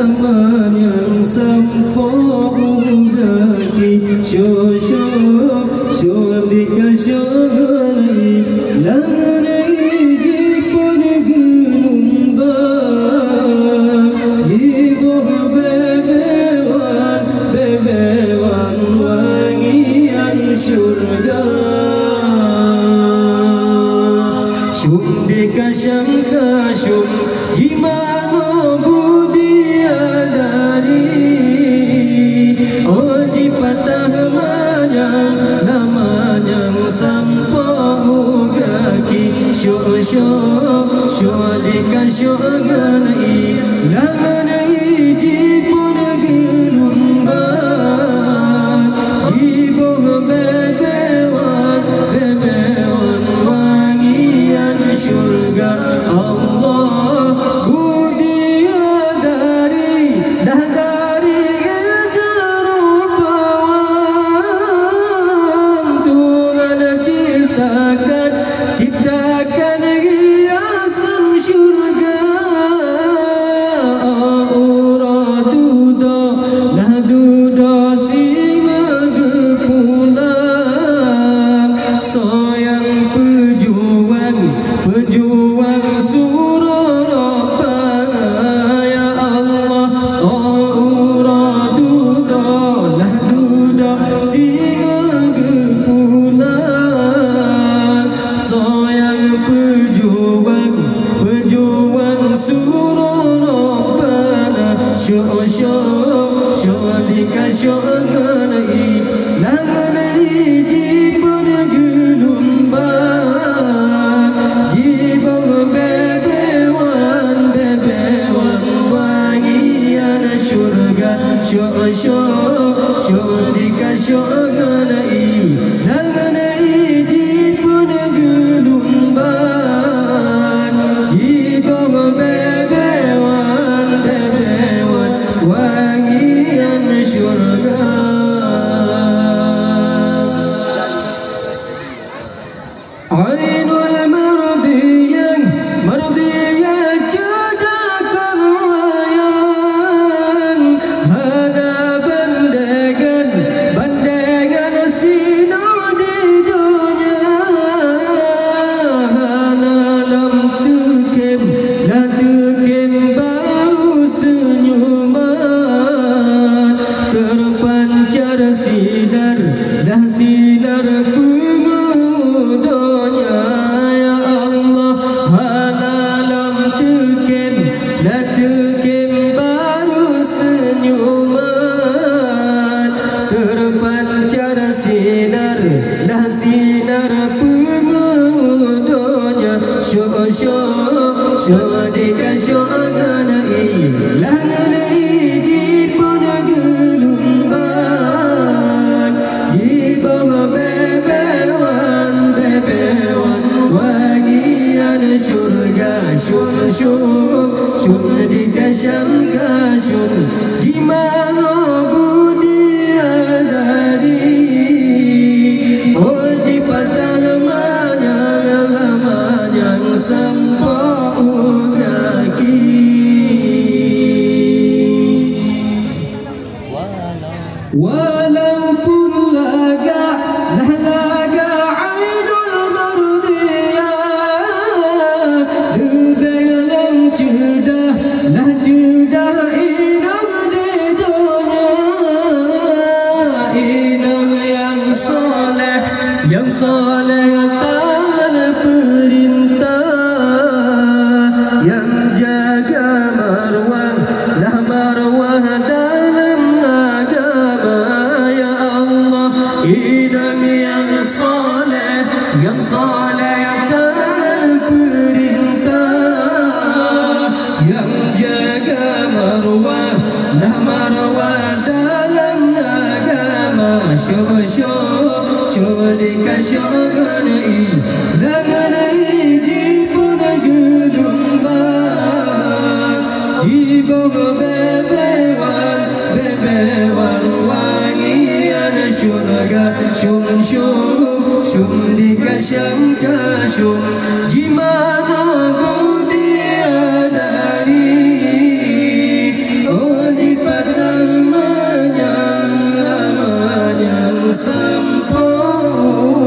zaman yang sampo daki shosho shodika shogai langanai jipon gunumba jibo bebewan wangian surga Shundika Shangka Shum Jimano Budiadari Oji patah manyang namanyang sampo gaki Shodika shoganai langanai jipon gelumba jibo bebewan wangian surga Allah ku diadari dah dari jarupawan Tuhan ciptakan hiasan surga uraduda lah duda singa gepulang sayang pejuang surah Rabbana ya Allah uraduda lah duda singa gepulang sayang pejuang surah Rabbana syodika syoganai langanai jipon gelumban jibong bebewan wangian surga syodika syoganai langanai jipon gelumban jibong bebewan wangian surga Ainul mardiyah cadakan wayang hana bandengan sino di dunia hana lam tukem baru senyuman terpancar sinar pengudanya ya Allah hana lam tukem baru senyuman terpancar sinar pengudanya syodika syoganai langanai jipon gelumban jibong bebewan wangian surga syodika Shangka Shum Jimano Budiadari Oji patah manyang sampo daki walaupun laga ainul mardiyah dalam cedah inang di dunia inang yang soleh taat perintah yang jaga marwah dalam agama ya Allah inang yang soleh taat perintah yang jaga marwah dalam agama syodika syoganai langanai jipon gelumban jibong bebewan wangian surga syodika Shangka Shum Jimano Budiadari sempoga